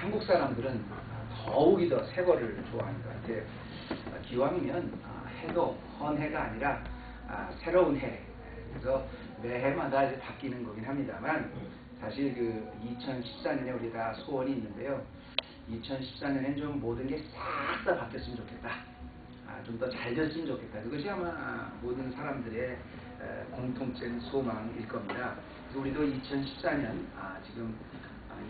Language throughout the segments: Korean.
한국 사람들은 더욱이 더 새 거를 좋아하는 것 같아요. 기왕이면 해도 헌해가 아니라 새로운 해. 그래서 매해마다 이제 바뀌는 거긴 합니다만 사실 그 2014년에 우리 다 소원이 있는데요. 2014년엔 좀 모든 게 싹 다 바뀌었으면 좋겠다. 좀 더 잘 됐으면 좋겠다. 그것이 아마 모든 사람들의 공통된 소망일 겁니다. 그래서 우리도 2014년 지금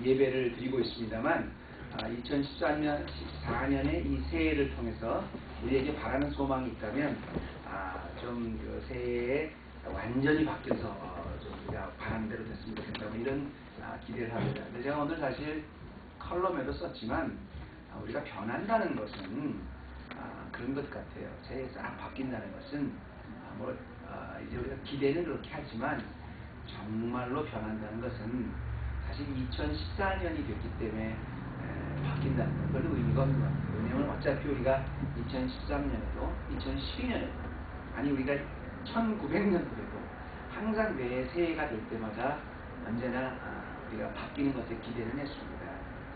예배를 드리고 있습니다만 2014년의 이 새해를 통해서 우리에게 바라는 소망이 있다면 좀 그 새해에 완전히 바뀌어서 좀 우리가 바라는 대로 됐으면 좋겠다. 이런 기대를 합니다. 근데 제가 오늘 사실 컬럼에도 썼지만 우리가 변한다는 것은 그런 것 같아요. 새해 싹 바뀐다는 것은 이제 우리가 기대는 그렇게 하지만 정말로 변한다는 것은 사실 2014년이 됐기 때문에 바뀐다는 건 별로 의미가 없는 것 같아요. 왜냐하면 어차피 우리가 2013년에도 2012년에도 아니 우리가 1900년도에도 항상 매 새해가 될 때마다 언제나 우리가 바뀌는 것에 기대는 했습니다.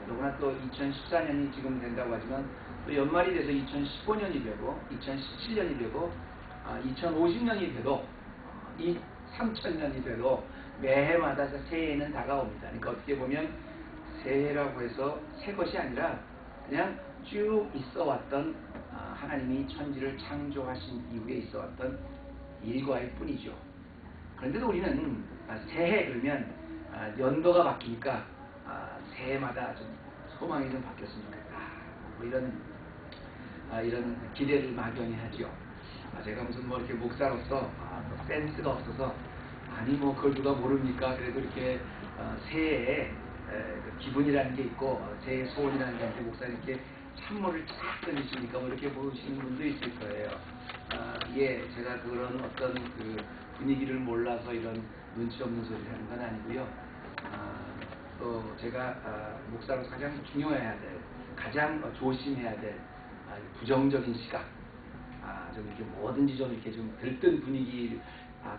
더구나 또 2014년이 지금 된다고 하지만 또 연말이 돼서 2015년이 되고 2017년이 되고 2050년이 돼도 3000년이 돼도 매해마다 새해는 다가옵니다. 그러니까 어떻게 보면 새해라고 해서 새 것이 아니라 그냥 쭉 있어 왔던 하나님이 천지를 창조하신 이후에 있어 왔던 일과일 뿐이죠. 그런데도 우리는 새해 그러면 연도가 바뀌니까 새해마다 좀 소망이 좀 바뀌었으면 좋겠다. 이런 기대를 막연히 하죠. 제가 무슨 이렇게 목사로서 센스가 없어서 아니 그걸 누가 모릅니까? 그래도 이렇게 새해에 기분이라는 게 있고 새해 소원이라는 게 있는데 목사님께 찬물을 쫙 던지시니까 이렇게 보시는 분도 있을 거예요. 제가 그런 어떤 그 분위기를 몰라서 이런 눈치 없는 소리를 하는 건 아니고요. 또 제가 목사로서 가장 중요해야 될, 가장 조심해야 될 부정적인 시각, 좀 이렇게 뭐든지 좀 이렇게 좀 들뜬 분위기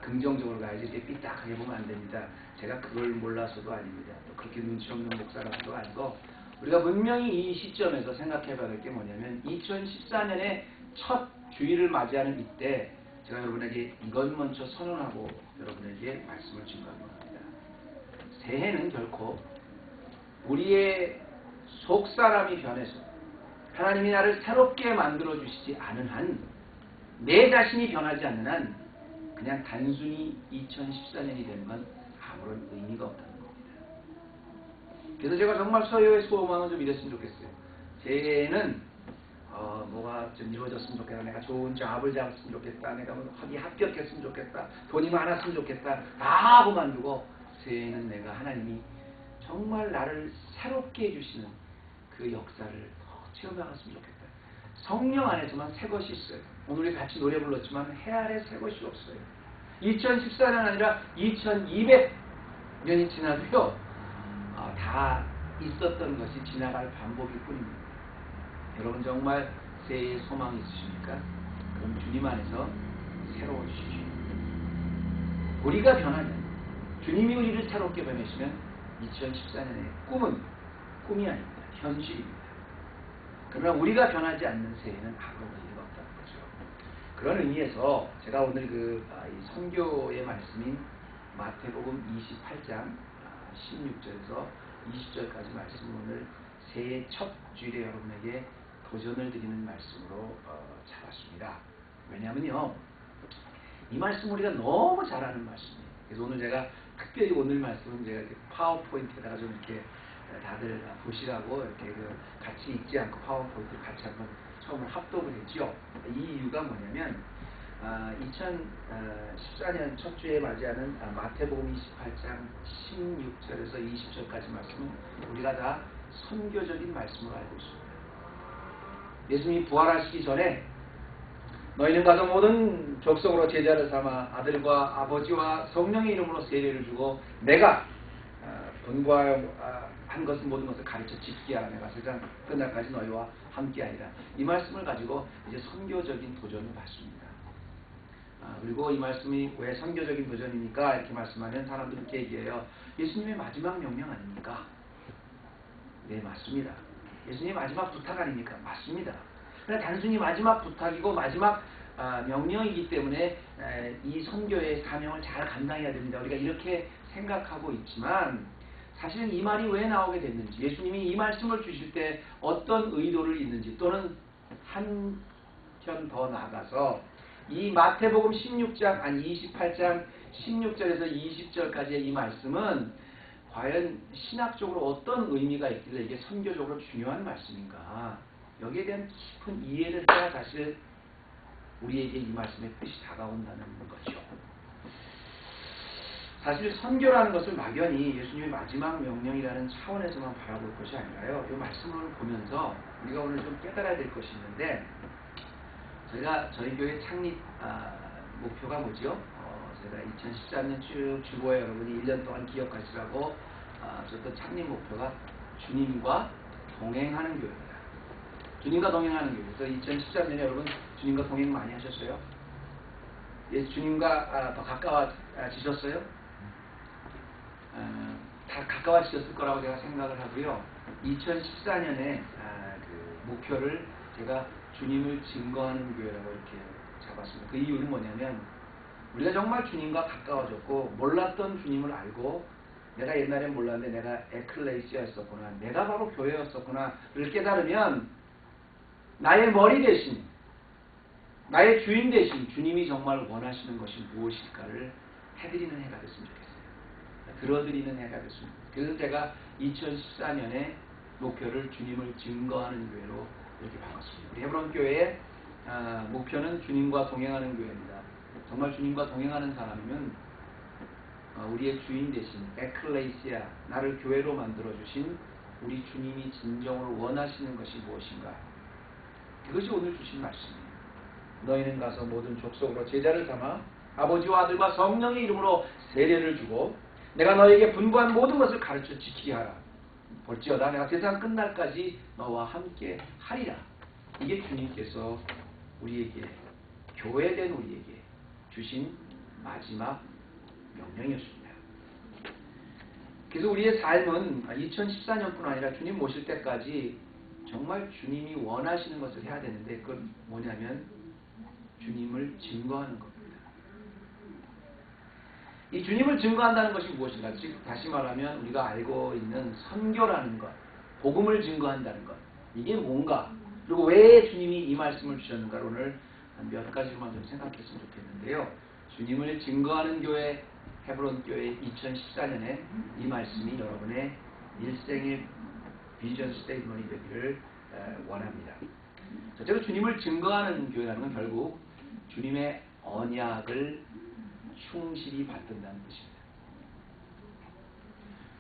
긍정적으로 가야지 이렇게 삐딱하게 보면 안 됩니다. 제가 그걸 몰라서도 아닙니다. 또 그렇게 눈치 없는 목사라서도 아니고 우리가 분명히 이 시점에서 생각해 봐야 될 게 뭐냐면 2014년에 첫 주일을 맞이하는 이때 제가 여러분에게 이것 먼저 선언하고 여러분에게 말씀을 증거합니다. 새해는 결코 우리의 속사람이 변해서 하나님이 나를 새롭게 만들어 주시지 않은 한, 내 자신이 변하지 않는 한 그냥 단순히 2014년이 되는 건 아무런 의미가 없다는 겁니다. 그래서 제가 정말 서해의 소망은 좀 이랬으면 좋겠어요. 새해에는 뭐가 좀 이루어졌으면 좋겠다. 내가 좋은 잡을 잡았으면 좋겠다. 내가 학위 합격했으면 좋겠다. 돈이 많았으면 좋겠다. 다 그만두고 새해에는 내가 하나님이 정말 나를 새롭게 해주시는 그 역사를 체험해봤으면 좋겠다. 성령 안에서만 새 것이 있어요. 오늘 우리 같이 노래 불렀지만 해 아래 새 것이 없어요. 2014년 아니라 2200년이 지나도요. 다 있었던 것이 지나갈 반복일 뿐입니다. 여러분 정말 새해의 소망이 있으십니까? 그럼 주님 안에서 새로워지십시오. 우리가 변하면 주님이 우리를 새롭게 변하시면 2014년의 꿈은 꿈이 아닙니다. 현실입니다. 그러나 우리가 변하지 않는 새해는 아무런 의미가 없다는 거죠. 그런 의미에서 제가 오늘 이 선교의 말씀인 마태복음 28장 16절에서 20절까지 말씀을 오늘 새해 첫 주일에 여러분에게 도전을 드리는 말씀으로 잡았습니다. 왜냐하면요, 이 말씀 우리가 너무 잘 아는 말씀이에요. 그래서 오늘 제가 특별히 오늘 말씀은 제가 파워포인트에다가 좀 이렇게 다들 보시라고 이렇게 같이 읽지 않고 파워포인트를 같이 한번 처음으로 합독을 했죠. 이 이유가 뭐냐면 2014년 첫 주에 맞이하는 마태복음 28장 16절에서 20절까지 말씀은 우리가 다 선교적인 말씀으로 알고 있습니다. 예수님이 부활하시기 전에 너희는 가서 모든 족속으로 제자를 삼아 아들과 아버지와 성령의 이름으로 세례를 주고 내가 분부한 것은 모든 것을 가르쳐 지키게 하라. 내가 세상 끝날까지 너희와 함께하리라. 이 말씀을 가지고 이제 선교적인 도전을 받습니다. 그리고 이 말씀이 왜 선교적인 도전입니까? 이렇게 말씀하면 사람들은 이렇게 얘기해요. 예수님의 마지막 명령 아닙니까? 네, 맞습니다. 예수님의 마지막 부탁 아닙니까? 맞습니다. 그러나 단순히 마지막 부탁이고 마지막 명령이기 때문에 이 선교의 사명을 잘 감당해야 됩니다. 우리가 이렇게 생각하고 있지만 사실은 이 말이 왜 나오게 됐는지, 예수님이 이 말씀을 주실 때 어떤 의도를 있는지, 또는 한편 더 나아가서 이 마태복음 16장, 아니 28장 16절에서 20절까지의 이 말씀은 과연 신학적으로 어떤 의미가 있길래 이게 선교적으로 중요한 말씀인가, 여기에 대한 깊은 이해를 해야 사실 우리에게 이 말씀의 뜻이 다가온다는 거죠. 사실 선교라는 것을 막연히 예수님의 마지막 명령이라는 차원에서만 바라볼 것이 아니라요, 이 말씀을 보면서 우리가 오늘 좀 깨달아야 될 것이 있는데, 저희 교회 창립 목표가 뭐죠? 제가 2013년 쭉 주보에 여러분이 1년 동안 기억하시라고 줬던 창립 목표가 주님과 동행하는 교회입니다. 주님과 동행하는 교회. 그래서 2013년에 여러분 주님과 동행 많이 하셨어요? 예, 주님과 더 가까워지셨어요? 다 가까워지셨을 거라고 제가 생각을 하고요. 2014년에 그 목표를 제가 주님을 증거하는 교회라고 이렇게 잡았습니다. 그 이유는 뭐냐면 우리가 정말 주님과 가까워졌고 몰랐던 주님을 알고, 내가 옛날엔 몰랐는데 내가 에클레시아였었구나, 내가 바로 교회였었구나를 깨달으면 나의 머리 대신, 나의 주인 대신 주님이 정말 원하시는 것이 무엇일까를 해드리는 해가 됐으면 좋겠어요. 들어드리는 해가 됐으면 좋겠어요. 그래서 제가 2014년에 목표를 주님을 증거하는 교회로 이렇게 바꿨습니다. 우리 헤브론 교회의 목표는 주님과 동행하는 교회입니다. 정말 주님과 동행하는 사람이면 우리의 주인 대신 에클레시아, 나를 교회로 만들어주신 우리 주님이 진정으로 원하시는 것이 무엇인가, 그것이 오늘 주신 말씀이에요. 너희는 가서 모든 족속으로 제자를 삼아 아버지와 아들과 성령의 이름으로 세례를 주고 내가 너에게 분부한 모든 것을 가르쳐 지키게 하라. 볼지어다 내가 세상 끝날까지 너와 함께 하리라. 이게 주님께서 우리에게, 교회된 우리에게 주신 마지막 명령이었습니다. 그래서 우리의 삶은 2014년뿐 아니라 주님 모실 때까지 정말 주님이 원하시는 것을 해야 되는데, 그건 뭐냐면 주님을 증거하는 겁니다. 이 주님을 증거한다는 것이 무엇인가? 즉 다시 말하면 우리가 알고 있는 선교라는 것, 복음을 증거한다는 것, 이게 뭔가, 그리고 왜 주님이 이 말씀을 주셨는가, 오늘 몇 가지로만 좀 생각했으면 좋겠는데요. 주님을 증거하는 교회, 헤브론 교회 2014년에 이 말씀이 여러분의 일생의 비전 스테이트먼이 되기를 원합니다. 첫째로 주님을 증거하는 교회라는 건 결국 주님의 언약을 충실히 받든다는 뜻입니다.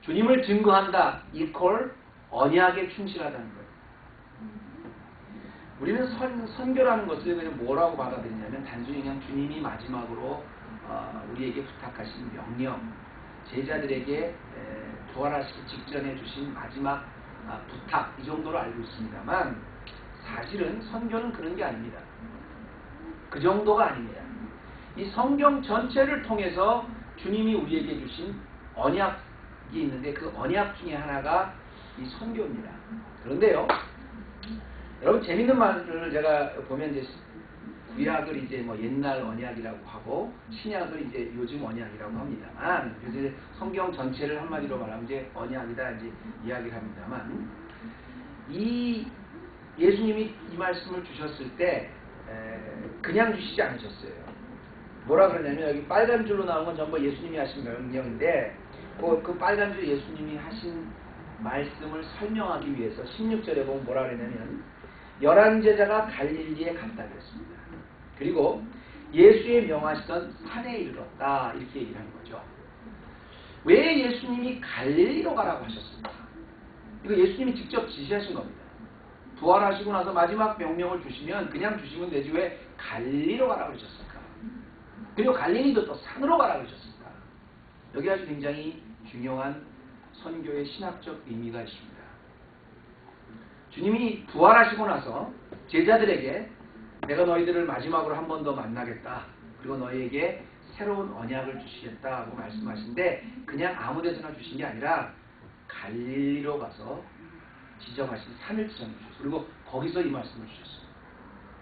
주님을 증거한다 이퀄 언약에 충실하다는 거예요. 우리는 선교라는 것을 그냥 뭐라고 받아들이냐면 단순히 그냥 주님이 마지막으로 우리에게 부탁하신 명령, 제자들에게 부활하시기 직전에 주신 마지막 부탁, 이 정도로 알고 있습니다만 사실은 선교는 그런 게 아닙니다. 그 정도가 아닙니다. 이 성경 전체를 통해서 주님이 우리에게 주신 언약이 있는데 그 언약 중에 하나가 이 선교입니다. 그런데요, 여러분 재밌는 말을 제가 보면 이제 구약을 이제 뭐 옛날 언약이라고 하고 신약을 이제 요즘 언약이라고 합니다만, 그래서 이제 성경 전체를 한마디로 말하면 이제 언약이다 이제 이야기를 합니다만, 이 예수님이 이 말씀을 주셨을 때 그냥 주시지 않으셨어요. 뭐라 그러냐면 여기 빨간 줄로 나온 건 전부 예수님이 하신 명령인데 그 빨간 줄 예수님이 하신 말씀을 설명하기 위해서 16절에 보면 뭐라 그러냐면 11제자가 갈릴리에 갔다 그랬습니다. 그리고 예수의 명하시던 산에 이르렀다 이렇게 얘기를 하는 거죠. 왜 예수님이 갈릴리로 가라고 하셨습니까? 이거 예수님이 직접 지시하신 겁니다. 부활하시고 나서 마지막 명령을 주시면 그냥 주시면 되지 왜 갈릴리로 가라고 하셨을까? 그리고 갈릴리도 또 산으로 가라고 하셨을까? 여기 아주 굉장히 중요한 선교의 신학적 의미가 있습니다. 주님이 부활하시고 나서 제자들에게 내가 너희들을 마지막으로 한 번 더 만나겠다. 그리고 너희에게 새로운 언약을 주시겠다고 말씀하신데 그냥 아무 데서나 주신 게 아니라 갈릴리로 가서 지정하신 산을 지정해 주셨어요. 그리고 거기서 이 말씀을 주셨어요.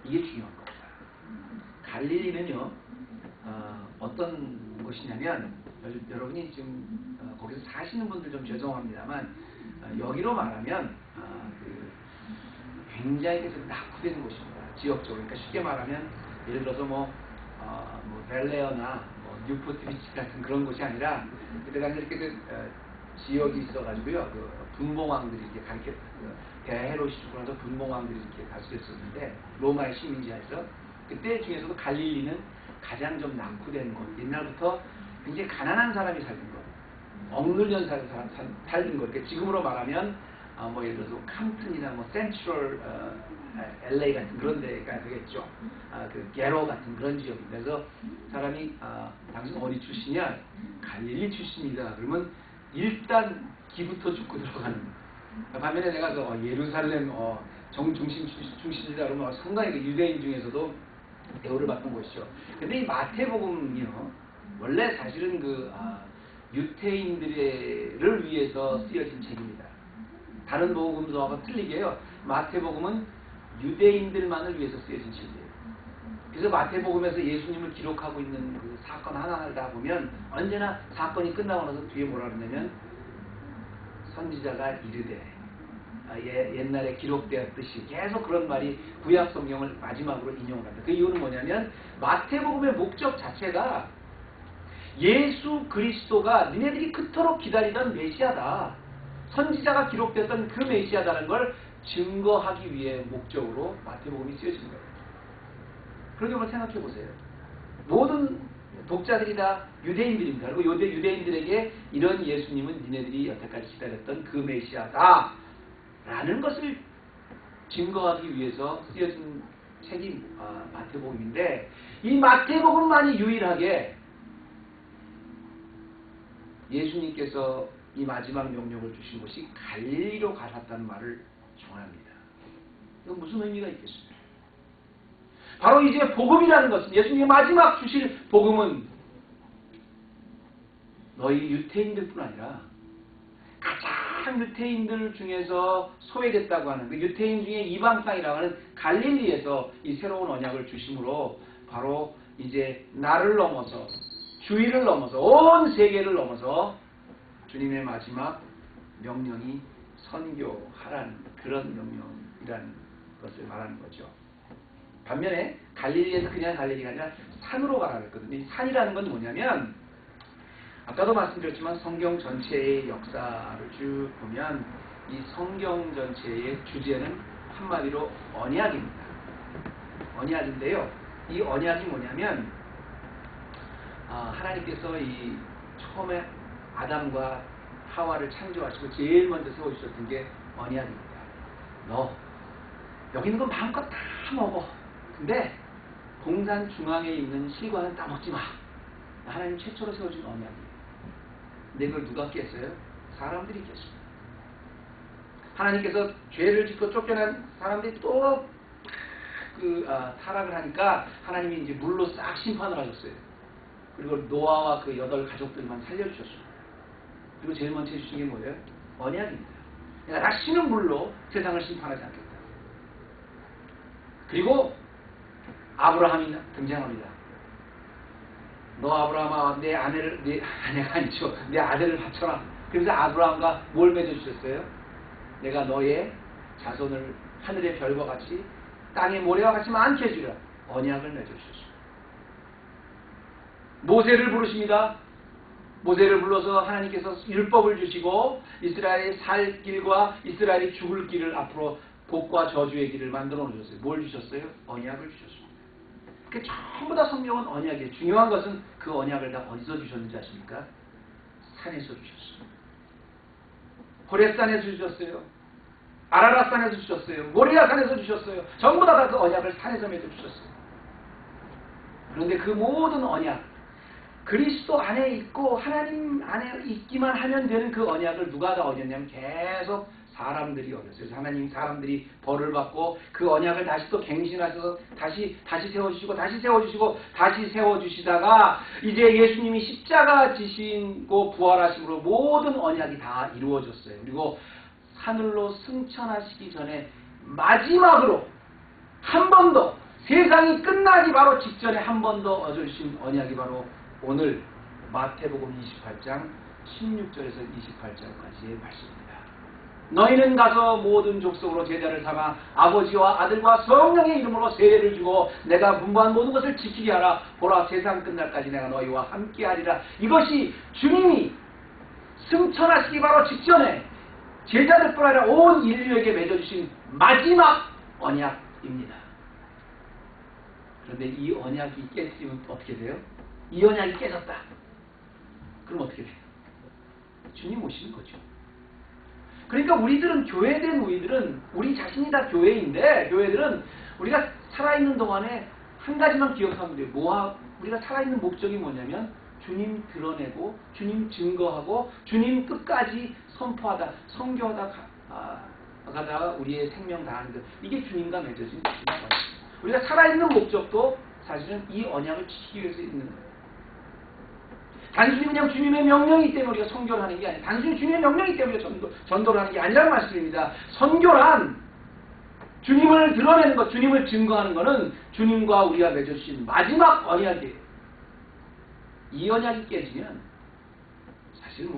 이게 중요한 겁니다. 갈릴리는요, 어떤 곳이냐면, 여러분이 지금 거기서 사시는 분들 좀 죄송합니다만, 여기로 말하면 굉장히 낙후된 곳입니다. 지역적으로. 그러니까 쉽게 말하면 예를 들어서 뭐 벨레어나 뉴포트 비치 같은 그런 곳이 아니라 그때 당시 이렇게 지역이 있어가지고요, 분봉왕들이 이렇게 가르쳐 대헤롯이 죽고 나서 분봉왕들이 이렇게 다스렸었는데 로마의 식민지에서 그때 중에서도 갈릴리는 가장 좀 낙후된 곳, 옛날부터 굉장히 가난한 사람이 살던 곳, 억눌린 사람이 살던 곳. 그러니까 지금으로 말하면 뭐 예를 들어서 캄튼이나 뭐 센트럴 LA 같은 그런 데가 되겠죠. 그 게로 같은 그런 지역입니다. 그래서 사람이 당신 어디 출신이야? 갈릴리 출신이다. 그러면 일단 기부터 죽고 들어가는. 반면에 내가 예루살렘 중심이다 그러면 상당히 그 유대인 중에서도 대우를 받던 곳이죠. 근데 이 마태복음이요, 원래 사실은 유태인들을 위해서 쓰여진 책입니다. 다른 복음서와 틀리게요, 마태복음은 유대인들만을 위해서 쓰여진 책이에요. 그래서 마태복음에서 예수님을 기록하고 있는 그 사건 하나하나를 다 보면 언제나 사건이 끝나고 나서 뒤에 뭐라 그러냐면 선지자가 이르되, 옛날에 기록되었듯이 계속 그런 말이 구약 성경을 마지막으로 인용을 합니다. 그 이유는 뭐냐면 마태복음의 목적 자체가 예수 그리스도가 니네들이 그토록 기다리던 메시아다, 선지자가 기록됐던 그 메시아다라는 걸 증거하기 위해 목적으로 마태복음이 쓰여진 거예요. 그렇게 한번 생각해 보세요. 모든 독자들이 다 유대인들입니다. 그리고 유대인들에게 이런 예수님은 니네들이 여태까지 기다렸던 그 메시아다 라는 것을 증거하기 위해서 쓰여진 책이 마태복음인데, 이 마태복음만이 유일하게 예수님께서 이 마지막 명령을 주신 곳이 갈릴리로 가셨다는 말을 전합니다. 이건 무슨 의미가 있겠습니까? 바로 이제 복음이라는 것은, 예수님이 마지막 주실 복음은 너희 유태인들뿐 아니라 가장 유태인들 중에서 소외됐다고 하는 그 유태인 중에 이방 땅이라고 하는 갈릴리에서 이 새로운 언약을 주심으로 바로 이제 나를 넘어서 주의를 넘어서 온 세계를 넘어서 주님의 마지막 명령이 선교하라는 그런 명령이라는 것을 말하는 거죠. 반면에 갈릴리에서 그냥 갈릴리가 아니라 산으로 가라 그랬거든요. 이 산이라는 건 뭐냐면, 아까도 말씀드렸지만 성경 전체의 역사를 쭉 보면 이 성경 전체의 주제는 한마디로 언약입니다. 언약인데요, 이 언약이 뭐냐면 하나님께서 이 처음에 아담과 하와를 창조하시고 제일 먼저 세워주셨던 게 언약입니다. 너 여기 있는 거 마음껏 다 먹어. 근데 동산 중앙에 있는 실과는 따먹지 마. 하나님 최초로 세워준 언약이에요. 근데 그걸 누가 깼어요? 사람들이 깼습니다. 하나님께서 죄를 짓고 쫓겨난 사람들이 또 타락을 하니까 하나님이 이제 물로 싹 심판을 하셨어요. 그리고 노아와 그 8 가족들만 살려주셨습니다. 그리고 제일 먼저 해주신 게 뭐예요? 언약입니다. 내가 다시는 물로 세상을 심판하지 않겠다. 그리고 아브라함이 등장합니다. 너 아브라함아, 내 아내가 아니죠, 내 아들을 바쳐라. 그래서 아브라함과 뭘 맺어주셨어요? 내가 너의 자손을 하늘의 별과 같이 땅의 모래와 같이 많게 해주라. 언약을 맺어주셨습니다. 모세를 부르십니다. 모세를 불러서 하나님께서 율법을 주시고 이스라엘의 살 길과 이스라엘이 죽을 길을 앞으로 복과 저주의 길을 만들어 놓으셨어요. 뭘 주셨어요? 언약을 주셨습니다. 그 전부 다 성경은 언약이에요. 중요한 것은 그 언약을 다 어디서 주셨는지 아십니까? 산에서 주셨어요. 호렙산에서 주셨어요. 아라랏산에서 주셨어요. 모리아산에서 주셨어요. 전부 다 그 언약을 산에서 맺어 주셨어요. 그런데 그 모든 언약, 그리스도 안에 있고 하나님 안에 있기만 하면 되는 그 언약을 누가 다 어겼냐면 계속 사람들이 어겼어요. 그래서 하나님 사람들이 벌을 받고 그 언약을 다시 또 갱신하셔서 다시 세워주시고 다시 세워주시고 다시 세워주시다가 이제 예수님이 십자가 지시고 부활하심으로 모든 언약이 다 이루어졌어요. 그리고 하늘로 승천하시기 전에 마지막으로 한 번 더, 세상이 끝나기 바로 직전에 한 번 더 얻으신 언약이 바로 오늘 마태복음 28장 16절에서 28절까지의 말씀입니다. 너희는 가서 모든 족속으로 제자를 삼아 아버지와 아들과 성령의 이름으로 세례를 주고 내가 분부한 모든 것을 지키게 하라. 보라, 세상 끝날까지 내가 너희와 함께 하리라. 이것이 주님이 승천하시기 바로 직전에 제자들뿐 아니라 온 인류에게 맺어주신 마지막 언약입니다. 그런데 이 언약이 깨지면 어떻게 돼요? 이 언약이 깨졌다. 그럼 어떻게 돼요? 주님 오시는 거죠. 그러니까 우리들은, 교회된 우리들은, 우리 자신이 다 교회인데, 교회들은 우리가 살아있는 동안에 한 가지만 기억하면 돼요. 우리가 살아있는 목적이 뭐냐면 주님 드러내고 주님 증거하고 주님 끝까지 선포하다, 선교하다 가다가 우리의 생명 다하는 것, 이게 주님과 맺어진 언약입니다. 우리가 살아있는 목적도 사실은 이 언약을 지키기 위해서 있는 거예요. 단순히 그냥 주님의 명령이기 때문에 우리가 선교를 하는 게 아니에요. 단순히 주님의 명령이기 때문에 전도를 하는 게 아니라는 말씀입니다. 선교란 주님을 드러내는 것, 주님을 증거하는 것은 주님과 우리가 맺어주신 마지막 언약이에요. 이 언약이 깨지면 사실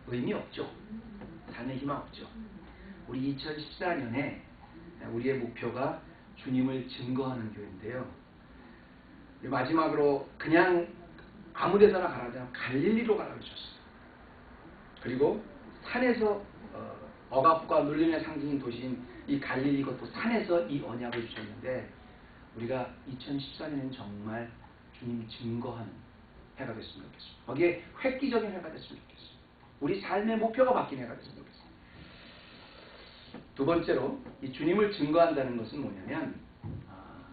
의미 없죠. 삶의 희망 없죠. 우리 2014년에 우리의 목표가 주님을 증거하는 교회인데요. 마지막으로 그냥 아무 데서나 가라지 않고 갈릴리로 가라고 주셨어요. 그리고 산에서 억압과 눌림의 상징인 도시인 이 갈릴리, 것도 산에서 이 언약을 주셨는데, 우리가 2014년에는 정말 주님이 증거하는 해가 됐으면 좋겠습니다. 거기에 획기적인 해가 됐으면 좋겠습니다. 우리 삶의 목표가 바뀐 해가 됐으면 좋겠습니다. 두 번째로 이 주님을 증거한다는 것은 뭐냐면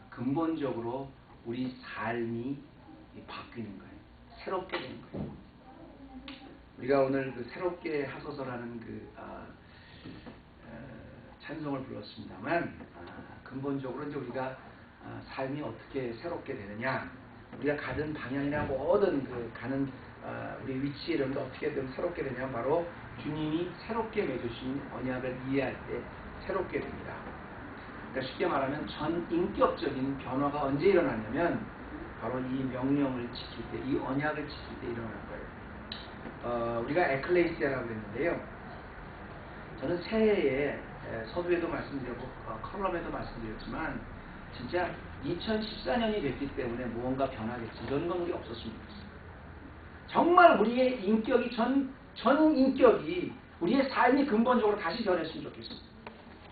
근본적으로 우리 삶이 바뀌는 거예요. 새롭게 되는 거예요. 우리가 오늘 그 새롭게 하소서라는 찬송을 불렀습니다만, 근본적으로 이제 우리가 삶이 어떻게 새롭게 되느냐, 우리가 가는 방향이나 모든 가는 우리 위치 이런 게 어떻게든 새롭게 되냐, 바로 주님이 새롭게 맺으신 언약을 이해할 때 새롭게 됩니다. 그러니까 쉽게 말하면 전인격적인 변화가 언제 일어나냐면 바로 이 명령을 지킬 때, 이 언약을 지킬 때 일어날 거예요. 우리가 에클레시아라고 했는데요. 저는 새해에 서두에도 말씀드렸고 컬럼에도 말씀드렸지만 진짜 2014년이 됐기 때문에 무언가 변하겠지, 이런 건 우리 없었으면 좋겠어요. 정말 우리의 인격이 전 인격이, 우리의 삶이 근본적으로 다시 변했으면 좋겠어요.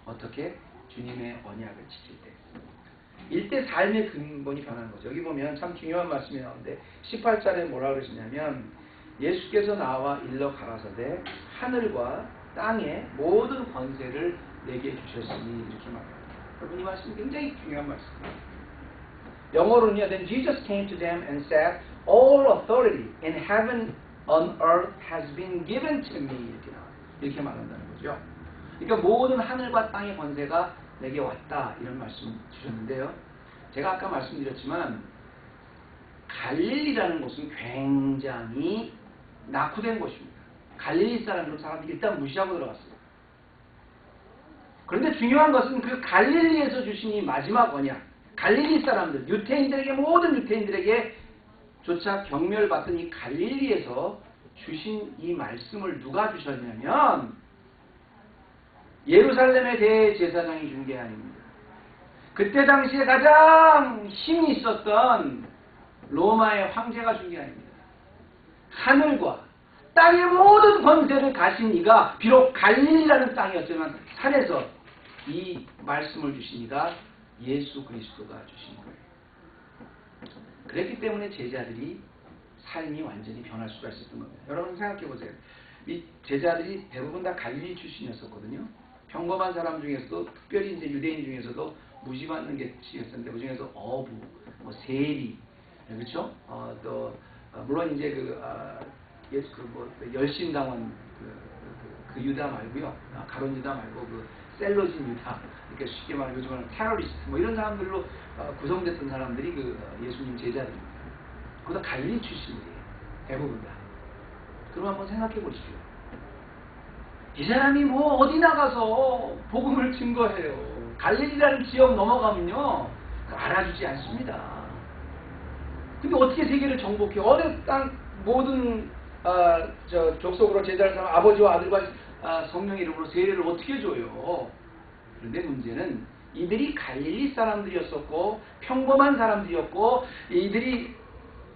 어떻게? 주님의 언약을 지킬 때. 일대 삶의 근본이 변하는 거죠. 여기 보면 참 중요한 말씀이 나오는데 18절에 뭐라 그러시냐면, 예수께서 나와 일러 가라사대 하늘과 땅의 모든 권세를 내게 주셨으니, 이렇게 말합니다. 여러분, 이 말씀이 굉장히 중요한 말씀입니다. 영어로는요, Then Jesus came to them and said, All authority in heaven on earth has been given to me. 이렇게 말한다는 거죠. 그러니까 모든 하늘과 땅의 권세가 내게 왔다, 이런 말씀 주셨는데요. 제가 아까 말씀드렸지만 갈릴리라는 곳은 굉장히 낙후된 곳입니다. 갈릴리 사람들이 일단 무시하고 들어갔어요. 그런데 중요한 것은 그 갈릴리에서 주신 이 마지막 언약, 갈릴리 사람들, 유태인들에게, 모든 유태인들에게 조차 경멸받던 이 갈릴리에서 주신 이 말씀을 누가 주셨냐면 예루살렘의 대제사장이 준 게 아닙니다. 그때 당시에 가장 힘이 있었던 로마의 황제가 준 게 아닙니다. 하늘과 땅의 모든 권세를 가진 이가, 비록 갈릴리라는 땅이었지만 산에서 이 말씀을 주신 이가 예수 그리스도가 주신 거예요. 그랬기 때문에 제자들이 삶이 완전히 변할 수가 있었던 겁니다. 여러분 생각해 보세요. 이 제자들이 대부분 다 갈릴리 출신이었었거든요. 평범한 사람 중에서도, 특별히 이제 유대인 중에서도 무시받는 계층이었었는데, 그 중에서 어부, 세리, 그렇죠? 또 물론 이제 열심당원 그 유다 말고요, 가론 유다 말고 셀로진 유다, 이렇게 쉽게 말하면 요즘은 테러리스트 이런 사람들로 구성됐던 사람들이 예수님 제자들입니다. 그보다 갈릴리 출신이에요, 대부분 다. 그럼 한번 생각해 보십시오. 이 사람이 뭐 어디 나가서 복음을 증거해요. 갈릴리라는 지역 넘어가면요 알아주지 않습니다. 근데 어떻게 세계를 정복해요? 어느 땅 모든 족속으로 제자를 삼아 아버지와 아들과 성령 이름으로 세례를 어떻게 줘요? 그런데 문제는 이들이 갈릴리 사람들이었었고 평범한 사람들이었고 이들이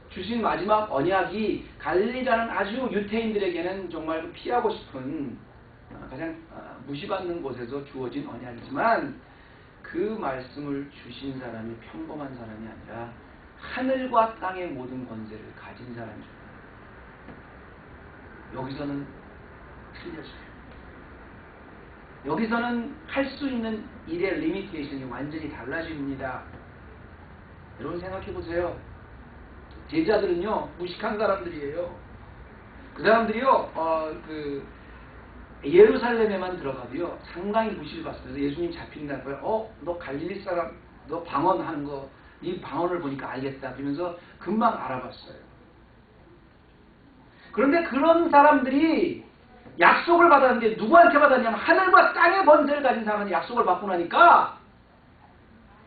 주신 마지막 언약이 갈릴리라는 아주 유태인들에게는 정말 피하고 싶은 가장 무시받는 곳에서 주어진 언약이지만 그 말씀을 주신 사람이 평범한 사람이 아니라 하늘과 땅의 모든 권세를 가진 사람이죠. 여기서는 틀려져요. 여기서는 할 수 있는 일의 리미테이션이 완전히 달라집니다. 여러분 생각해 보세요. 제자들은요 무식한 사람들이에요. 그 사람들이요 예루살렘에만 들어가도요 상당히 무시를 받습니다. 예수님 잡힌다는 거예요. 너 갈릴리 사람, 너 방언하는 거, 네 방언을 보니까 알겠다. 그러면서 금방 알아봤어요. 그런데 그런 사람들이 약속을 받았는데 누구한테 받았냐면 하늘과 땅의 권세를 가진 사람한테 약속을 받고 나니까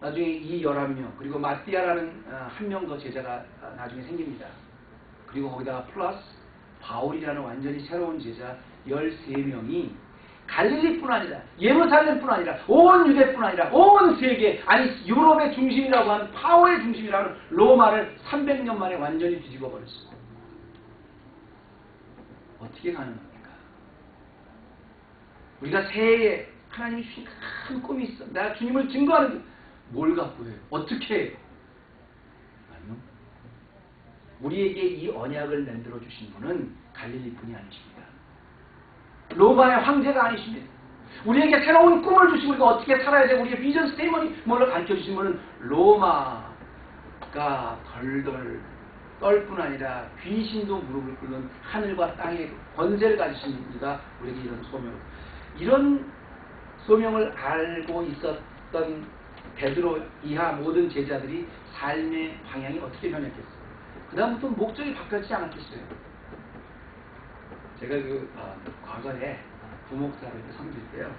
나중에 이 11명 그리고 마띠아라는 한 명 더 제자가 나중에 생깁니다. 그리고 거기다가 플러스 바울이라는 완전히 새로운 제자 13명이 갈릴리뿐 아니라 예루살렘뿐 아니라 온 유대뿐 아니라 온 세계 아니 유럽의 중심이라고 하는 파워의 중심이라는 로마를 300년 만에 완전히 뒤집어 버렸습니다. 어떻게 가능합니까? 우리가 새해에 하나님이 주신 큰 꿈이 있어. 내가 주님을 증거하는 뭘 갖고 해요? 어떻게 해요? 아니요. 우리에게 이 언약을 만들어 주신 분은 갈릴리 분이 아니십니다. 로마의 황제가 아니십니다. 우리에게 새로운 꿈을 주시고 우리가 어떻게 살아야 되고 우리의 비전 스테이먼이 뭘 가르쳐 주신 분은 로마가 덜덜 떨 뿐 아니라 귀신도 무릎을 꿇는 하늘과 땅의 권세를 가지신 분이가 우리에게 이런 소명을 알고 있었던 베드로 이하 모든 제자들이 삶의 방향이 어떻게 변했겠어요? 그 다음부터 목적이 바뀌지 않았겠어요? 제가 과거에 부목사로 섬길 때요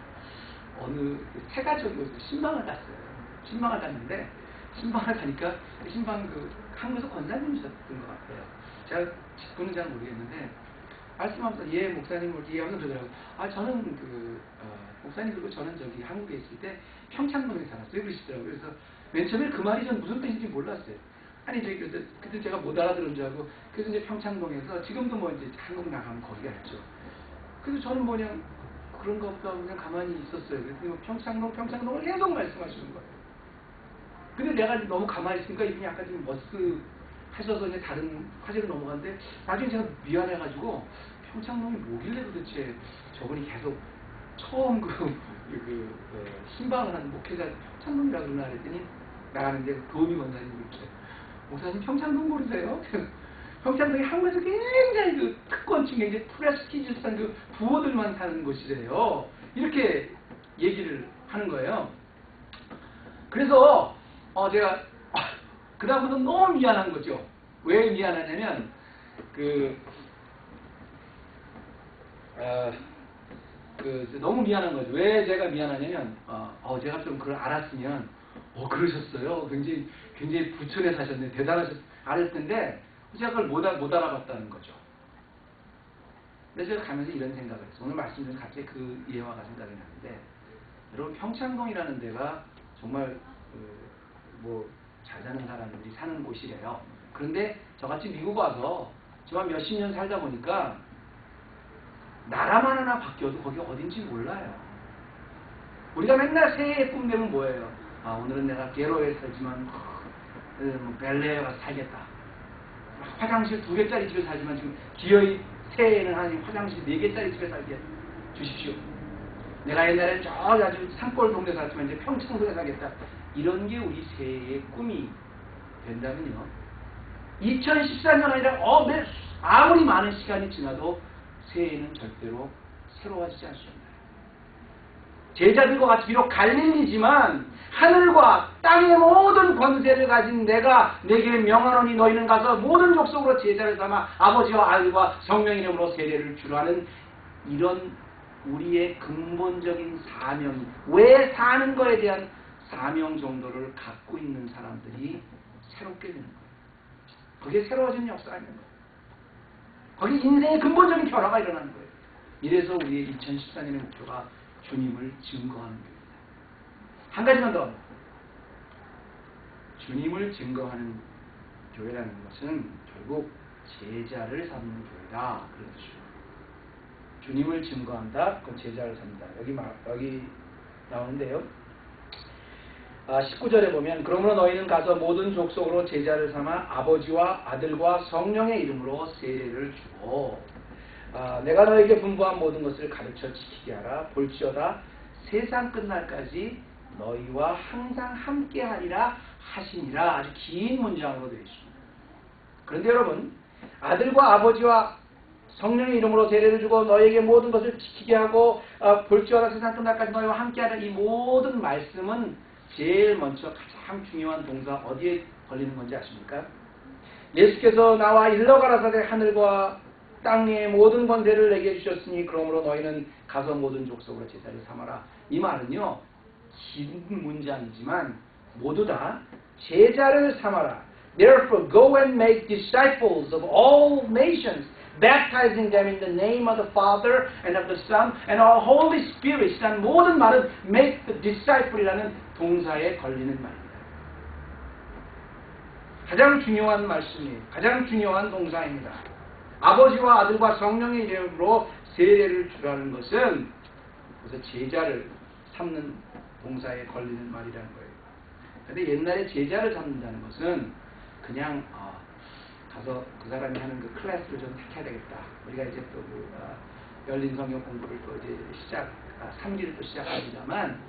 어느 태가적이어서 신방을 갔어요. 신방을 갔는데 신방을 가니까 신방 한국에서 권사님이셨던 것 같아요. 제가 직분은 잘 모르겠는데 말씀하면서 예 목사님 이렇게 하면서 그러더라고요. 저는 목사님 그리고 저는 저기 한국에 있을 때 평창동에 살았어요. 그러시더라고요. 그래서 맨 처음에 그 말이 전 무슨 뜻인지 몰랐어요. 아니 저기 그때 제가 못 알아들은 줄 알고 그래서 이제 평창동에서 지금도 뭐 이제 한국 나가면 거기가 있죠. 그래서 저는 그냥 그런가 보다 그냥 가만히 있었어요. 그랬더니 평창동을 계속 말씀하시는 거예요. 근데 내가 너무 가만히 있으니까 이분이 약간 좀 머쓱하셔서 이제 다른 화제로 넘어갔는데 나중에 제가 미안해가지고 평창동이 뭐길래 도대체 저분이 계속 처음 신방을 하는 목회자 평창동이라고 그러나 그랬더니 나가는데 도우미 원사님이 이렇게 목사님 평창동 모르세요? 평창동이 한국에서 굉장히 특권층 이제 프레스티지한 부호들만 사는 곳이래요. 이렇게 얘기를 하는 거예요. 그래서 제가 그 다음부터 너무 미안한 거죠. 왜 미안하냐면 너무 미안한 거죠. 왜 제가 미안하냐면 제가 좀 그걸 알았으면 그러셨어요. 굉장히 부천에 사셨네. 알았을 텐데 제가 그걸 못 알아봤다는 거죠. 그래서 제가 가면서 이런 생각을 했어요. 오늘 말씀드린 갑자기 그 예화가 생각이 나는데 여러분 평창동이라는 데가 정말 잘 사는 사람들이 사는 곳이래요. 그런데 저같이 미국 와서 지금 몇십 년 살다 보니까 나라만 하나 바뀌어도 거기가 어딘지 몰라요. 우리가 맨날 새해의 꿈내면 뭐예요? 오늘은 내가 게로에 살지만 벨레에 가서 살겠다. 화장실 2개짜리 집에 살지만 지금 기어이 새해에는 하나님 화장실 4개짜리 집에 살게 주십시오. 내가 옛날에 저 아주 산골 동네 살았지만 이제 평창동에 살겠다. 이런 게 우리 새해의 꿈이 된다면요. 2014년 아니라 아무리 많은 시간이 지나도 새해는 절대로 새로워지지 않습니다. 제자들과 같이 비록 갈릴리지만 하늘과 땅의 모든 권세를 가진 내가 내게 명하노니 너희는 가서 모든 족속으로 제자를 삼아 아버지와 아들과 성령 이름으로 세례를 주라는 이런 우리의 근본적인 사명이 왜 사는 거에 대한 사명 정도를 갖고 있는 사람들이 새롭게 되는 거예요. 그게 새로워지는 역사가 있는 거예요. 거기 인생의 근본적인 변화가 일어나는 거예요. 이래서 우리의 2014년의 목표가 주님을 증거하는 거입니다. 한 가지만 더. 주님을 증거하는 교회라는 것은 결국 제자를 삼는 교회다. 그런 뜻이에요. 주님을 증거한다. 그건 제자를 삼는다. 여기 나오는데요. 19절에 보면 그러므로 너희는 가서 모든 족속으로 제자를 삼아 아버지와 아들과 성령의 이름으로 세례를 주고 내가 너에게 분부한 모든 것을 가르쳐 지키게 하라. 볼지어다 세상 끝날까지 너희와 항상 함께하리라 하시니라. 아주 긴 문장으로 되어 있습니다. 그런데 여러분 아들과 아버지와 성령의 이름으로 세례를 주고 너에게 모든 것을 지키게 하고 볼지어다 세상 끝날까지 너희와 함께하리라. 이 모든 말씀은 제일 먼저 가장 중요한 동사 어디에 걸리는 건지 아십니까? 예수께서 나와 일러 가라사대 하늘과 땅의 모든 권세를 내게 주셨으니 그러므로 너희는 가서 모든 족속으로 제자를 삼아라. 이 말은요 긴 문장이지만 모두 다 제자를 삼아라. Therefore go and make disciples of all nations, baptizing them in the name of the Father and of the Son and of the Holy Spirit. 이란 모든 말은 make the disciple이라는 동사에 걸리는 말입니다. 가장 중요한 말씀이에요. 가장 중요한 동사입니다. 아버지와 아들과 성령의 이름으로 세례를 주라는 것은 그래서 제자를 삼는 동사에 걸리는 말이라는 거예요. 그런데 옛날에 제자를 삼는다는 것은 그냥 가서 그 사람이 하는 그 클래스를 좀 택해야 되겠다. 우리가 이제 또 열린 성경 공부를 또 이제 3기를 또 시작합니다만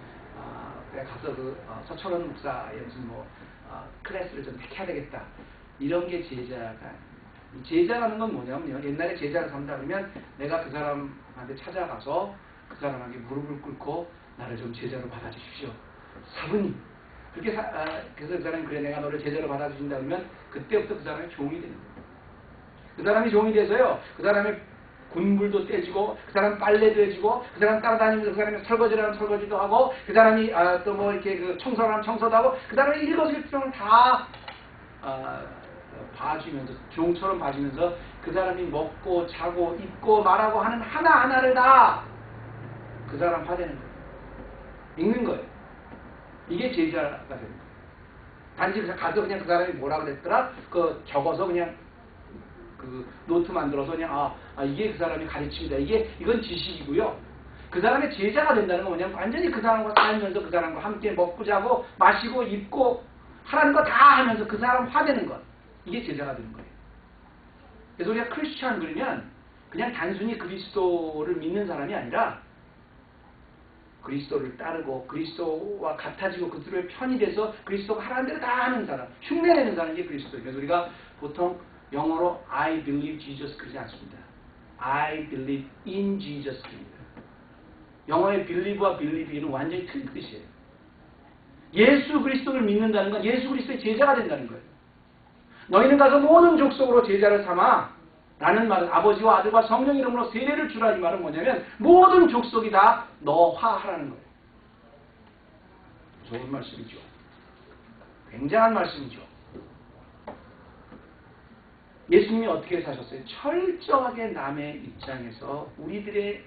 가서 서철원 목사의 무슨 클래스를 좀 택해야 되겠다. 이런 게 제자가 제자라는 건 뭐냐면요. 옛날에 제자를 삼다 그러면 내가 그 사람한테 찾아가서 그 사람에게 무릎을 꿇고 나를 좀 제자로 받아주십시오. 사부님. 그렇게 그래서 그 사람이 그래 내가 너를 제자로 받아주신다 그러면 그때부터 그 사람이 종이 되는 거예요. 그 사람이 종이 돼서요. 그 사람이 군불도 떼지고 그 사람 빨래도 해주고 그 사람 따라다니면서 그 사람이 설거지를 하면 설거지도 하고 그 사람이 또 뭐 이렇게 그 청소를 하면 청소도 하고 그 사람이 일거수일투족을 다 봐주면서 종처럼 봐주면서 그 사람이 먹고 자고 입고 말하고 하는 하나하나를 다 그 사람 화되는 거예요. 읽는 거예요. 이게 제자가 되는 거예요. 단지 가서 그냥 그 사람이 뭐라 그랬더라? 적어서 그냥 그 노트 만들어서 그냥 이게 그 사람이 가르칩니다. 이건 지식이고요. 그 사람의 제자가 된다는 건 뭐냐면 완전히 그 사람과 살면서 그 사람과 함께 먹고 자고 마시고 입고 하라는 거 다 하면서 그 사람 화내는 것. 이게 제자가 되는 거예요. 그래서 우리가 크리스찬 그러면 그냥 단순히 그리스도를 믿는 사람이 아니라 그리스도를 따르고 그리스도와 같아지고 그리스도의 편이 돼서 그리스도가 하라는 대로 다 하는 사람, 흉내내는 사람이 이게 그리스도예요. 그래서 우리가 보통 영어로 I believe Jesus 그러지 않습니다. I believe in Jesus 그럽니다. 영어의 believe와 believe는 완전히 틀린 뜻이에요. 예수 그리스도를 믿는다는 건 예수 그리스도의 제자가 된다는 거예요. 너희는 가서 모든 족속으로 제자를 삼아 라는 말은 아버지와 아들과 성령 이름으로 세례를 주라 이 말은 뭐냐면 모든 족속이 다 너화하라는 거예요. 좋은 말씀이죠. 굉장한 말씀이죠. 예수님이 어떻게 사셨어요? 철저하게 남의 입장에서 우리들의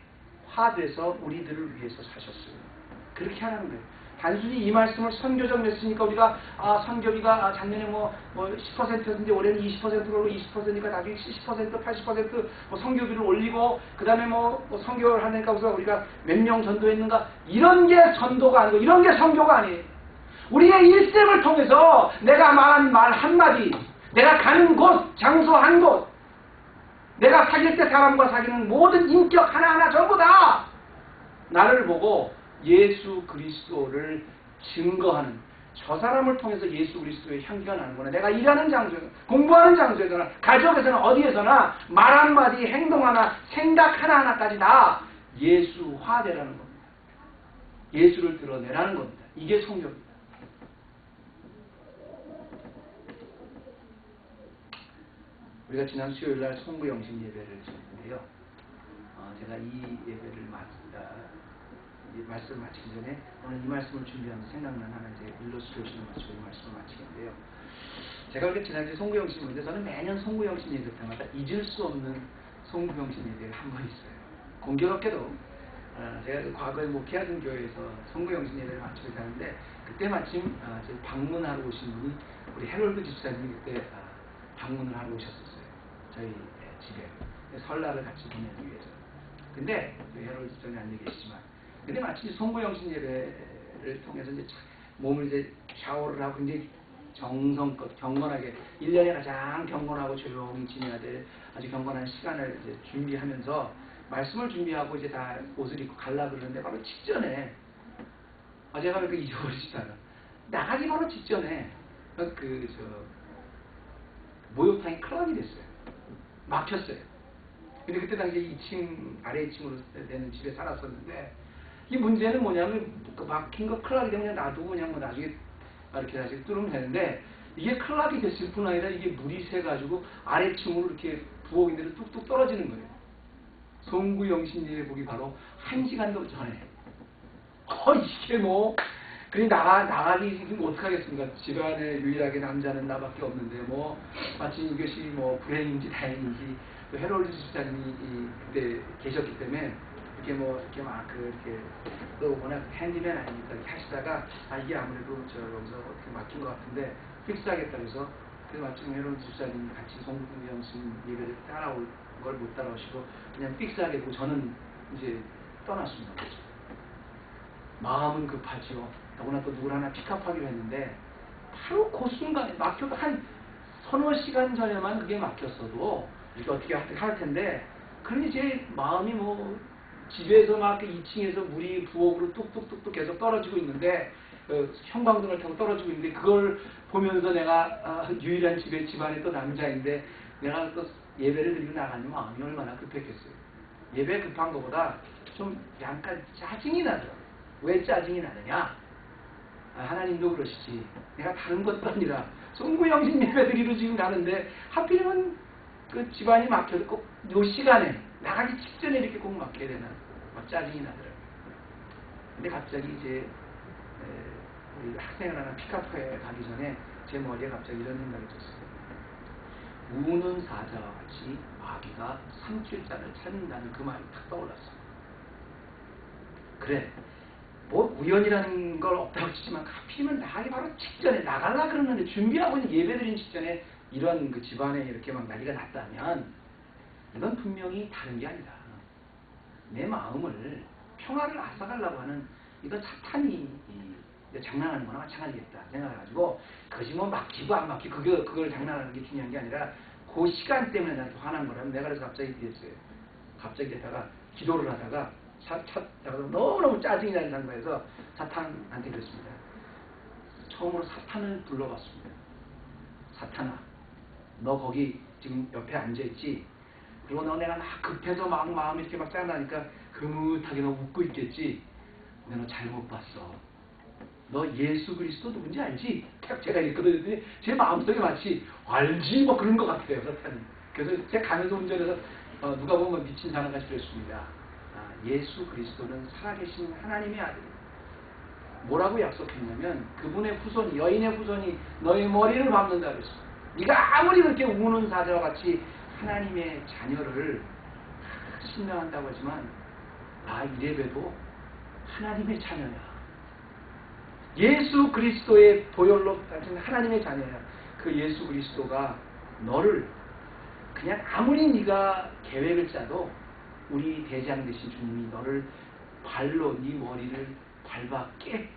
화돼서 우리들을 위해서 사셨어요. 그렇게 하라는 거예요. 단순히 이 말씀을 선교적 메시지니까 우리가 선교비가 작년에 뭐 10%였는데 올해는 20%로 20%니까 나중에 70%, 80% 선교비를 올리고 그 다음에 선교를 하니까 우리가 몇 명 전도했는가 이런 게 전도가 아니고 이런 게 선교가 아니에요. 우리의 일생을 통해서 내가 말한 말 한마디, 내가 가는 곳, 장소 한 곳, 내가 사귈 때 사람과 사귀는 모든 인격 하나하나 전부 다 나를 보고 예수 그리스도를 증거하는 저 사람을 통해서 예수 그리스도의 향기가 나는구나. 내가 일하는 장소에서 공부하는 장소에서나 가족에서나 어디에서나 말 한마디 행동 하나 생각 하나하나까지 다 예수화되라는 겁니다. 예수를 드러내라는 겁니다. 이게 성경입니다. 우리가 지난 수요일날 송구 영신 예배를 드렸는데요. 제가 이 예배를 이 말씀을 마치기 전에 오늘 이 말씀을 준비하면서 생각난 하나 이제 일러스트레이션을 마치고 이 말씀을 마치겠는데요. 제가 이렇게 지난주에 송구영신 보는데 저는 매년 송구영신 예배 때마다 잊을 수 없는 송구영신 예배가 한 번 있어요. 공교롭게도 제가 과거에 목회하던 교회에서 송구영신 예배를 마치고 있었는데 그때 마침 방문하러 오신 분이 우리 해롤드 집사님이 그때 방문을 하러 오셨었어요. 저희 집에 설날을 같이 보내기 위해서. 근데 해롤드 집사님이 앉아 계시지만 근데 마침 송구영신 예배를 통해서 이제 몸을 이제 샤워를 하고 굉장히 정성껏 경건하게 1년에 가장 경건하고 조용히 지내야 될 아주 경건한 시간을 이제 준비하면서 말씀을 준비하고 이제 다 옷을 입고 갈라 그러는데 바로 직전에 제가 그 잊어버리지도 않아. 나가기 바로 직전에 목욕탕이 클락이 됐어요. 막혔어요. 근데 그때 당시에 2층 아래 2층으로 되는 집에 살았었는데 이 문제는 뭐냐면 그 막힌 거 클락이 되면 그냥 놔두고 그냥 뭐 나중에 이렇게 다시 뚫으면 되는데 이게 클락이 됐을 뿐 아니라 이게 물이 새가지고 아래층으로 이렇게 부엌인데로 뚝뚝 떨어지는 거예요. 송구영신 예배복이 바로 1시간도 전에. 이게 뭐 그래 나가기 지금 어떡하겠습니까? 집안에 유일하게 남자는 나밖에 없는데 뭐 마치 이것이 뭐 불행인지 다행인지 또 해롤드 집사님이 그때 계셨기 때문에 이렇게 막 이렇게 또 워낙 핸디맨 아니니까 이렇게 하시다가 이게 아무래도 여기서 어떻게 막힌 것 같은데 픽스하겠다 해서 그 마침 해롤드 집사님이 같이 송구영신 예배를 따라올 걸 못 따라오시고 그냥 픽스하게 되고 저는 이제 떠났습니다. 마음은 급하지요. 더구나 또 누굴 하나 픽업하기로 했는데 바로 그 순간에 막혀도 한 서너 시간 전에만 그게 막혔어도 이게 어떻게 할 텐데 그러니 제 마음이 뭐 집에서 막 2층에서 물이 부엌으로 뚝뚝뚝뚝 계속 떨어지고 있는데 형광등을 타고 떨어지고 있는데 그걸 보면서 내가 유일한 집안에 또 남자인데 내가 또 예배를 드리고 나가니 마음이 얼마나 급했겠어요. 예배 급한 것보다 좀 약간 짜증이 나더라고요. 왜 짜증이 나느냐? 하나님도 그러시지. 내가 다른 것도 아니라 송구영신 예배 드리러 지금 가는데 하필이면 그 집안이 막혀도 꼭 요 시간에 나가기 직전에 이렇게 꼭 막혀야 되나 막 짜증이 나더라고요. 근데 갑자기 이제 우리 학생을 하나 픽업회 가기 전에 제 머리에 갑자기 이런 생각이 들었어요. 우는 사자와 같이 마귀가 삼킬 자를 찾는다는 그 말이 탁 떠올랐어요. 그래, 뭐 우연이라는 걸 없다고 치지만 하필이면 나가기 바로 직전에 나가려고 그러는데 준비하고 있는 예배드린 직전에 이런 그 집안에 이렇게 막 난리가 났다면 이건 분명히 다른 게 아니다. 내 마음을 평화를 앗아가려고 하는 이건 사탄이 장난하는 거나 마찬가지겠다 생각해가지고 그것이 뭐 막히고 안 막히고 그걸 장난하는 게 중요한 게 아니라 그 시간 때문에 나한테 화난 거라면 내가 그래서 갑자기 됐어요. 갑자기 됐다가 기도를 하다가 너무너무 짜증이 나는 상태에서 사탄한테 그랬습니다. 처음으로 사탄을 불러봤습니다. 사탄아, 너 거기 지금 옆에 앉아있지? 그리고 너 내가 막 급해서 마음이 이렇게 막 짜나니까 흐뭇하게 너 웃고 있겠지? 근데 너 잘못 봤어. 너 예수 그리스도 누군지 알지? 제가 이랬거든요. 제 마음속에 마치 알지? 뭐 그런 것 같아요, 사탄이. 그래서 제가 가면서 운전해서 누가 보면 미친 사람같이 그랬습니다. 예수 그리스도는 살아계신 하나님의 아들이에요. 뭐라고 약속했냐면 그분의 후손이, 여인의 후손이 너의 머리를 밟는다 그랬어요. 네가 아무리 그렇게 우는 사자와 같이 하나님의 자녀를 신명한다고 하지만 이래봬도 하나님의 자녀야. 예수 그리스도의 보혈로 가진 하나님의 자녀야. 그 예수 그리스도가 너를 그냥 아무리 네가 계획을 짜도 우리 대장 되신 주님이 너를 발로 네 머리를 밟아 깨.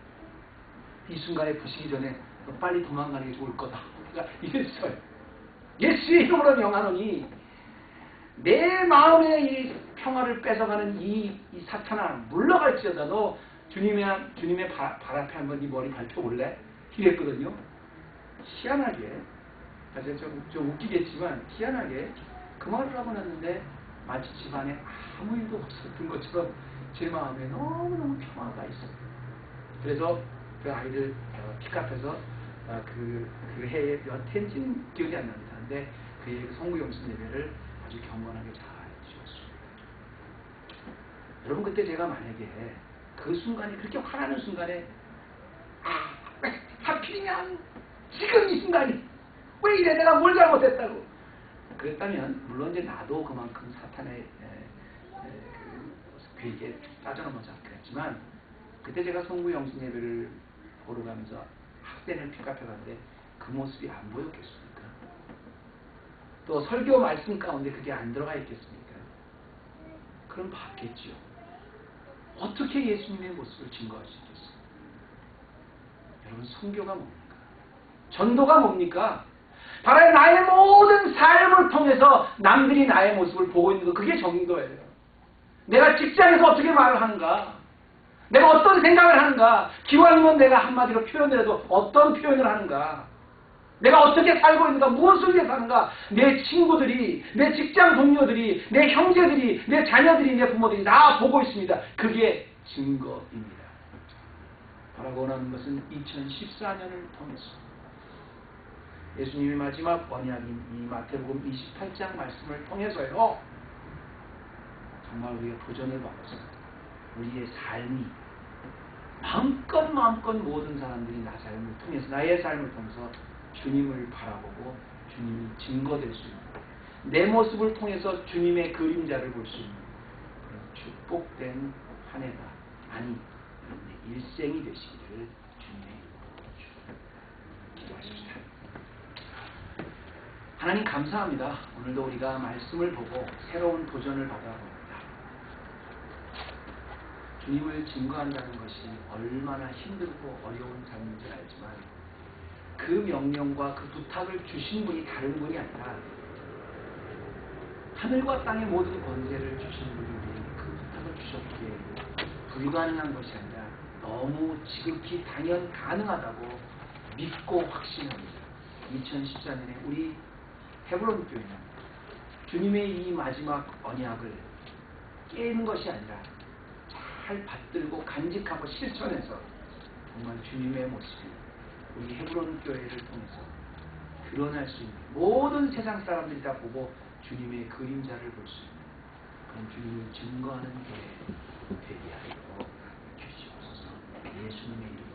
이 순간에 부시기 전에 너 빨리 도망가는 게 좋을 거다. 그러니까 이랬어요. 예수의 이름으로 명하노니 내 마음의 이 평화를 뺏어가는 이 사탄아 물러갈지어다. 너 주님의 발 앞에 한번 네 머리 밟혀볼래? 이랬거든요. 희한하게 사실 좀 웃기겠지만 희한하게 그 말을 하고 났는데 마치 집안에 아무 일도 없었던 것처럼 제 마음에 너무너무 평화가 있어요. 그래서 그 아이들 픽업해서 그 해에 몇 해인지는 기억이 안 납니다. 근데 그 해에 송구영신 예배를 아주 경건하게 잘 지었습니다. 여러분 그때 제가 만약에 그 순간에 그렇게 화나는 순간에 하필이면 지금 이 순간이 왜 이래 내가 뭘 잘못했다고 그랬다면 물론 이제 나도 그만큼 사탄의 그 괴기에 빠져넘어져 그랬지만 그때 제가 성부 영신 예배를 보러 가면서 학생을 픽업해 갔는데 그 모습이 안 보였겠습니까? 또 설교 말씀 가운데 그게 안 들어가 있겠습니까? 그럼 봤겠지요. 어떻게 예수님의 모습을 증거할 수 있겠어요? 여러분 선교가 뭡니까? 전도가 뭡니까? 바로 나의 모든 삶을 통해서 남들이 나의 모습을 보고 있는 것 그게 전도예요. 내가 직장에서 어떻게 말을 하는가? 내가 어떤 생각을 하는가? 기왕이면 내가 한마디로 표현을 해도 어떤 표현을 하는가? 내가 어떻게 살고 있는가? 무엇을 위해 사는가? 내 친구들이, 내 직장 동료들이, 내 형제들이, 내 자녀들이, 내 부모들이 다 보고 있습니다. 그게 증거입니다. 바라고 원하는 것은 2014년을 통해서 예수님의 마지막 언약인 이 마태복음 28장 말씀을 통해서요. 정말 우리가 도전을 받아서 우리의 삶이 마음껏 모든 사람들이 나 삶을 통해서 나의 삶을 통해서 주님을 바라보고 주님이 증거될 수 있는 내 모습을 통해서 주님의 그림자를 볼 수 있는 그런 축복된 한 해가 아니 내 일생이 되시기를 주님의 이름으로 기도하십시다. 하나님 감사합니다. 오늘도 우리가 말씀을 보고 새로운 도전을 받아봅니다. 주님을 증거한다는 것이 얼마나 힘들고 어려운 삶인지 알지만 그 명령과 그 부탁을 주신 분이 다른 분이 아니라 하늘과 땅의 모든 권세를 주신 분이 우리에게 그 부탁을 주셨기에 불가능한 것이 아니라 너무 지극히 당연 가능하다고 믿고 확신합니다. 2014년에 우리 헤브론 교회는 주님의 이 마지막 언약을 깨는 것이 아니라 잘 받들고 간직하고 실천해서 정말 주님의 모습이 우리 헤브론 교회를 통해서 드러날 수 있는 모든 세상 사람들이 다 보고 주님의 그림자를 볼 수 있는 그런 주님을 증거하는 교회 되게 하도록 주시옵소서. 예수님의 이름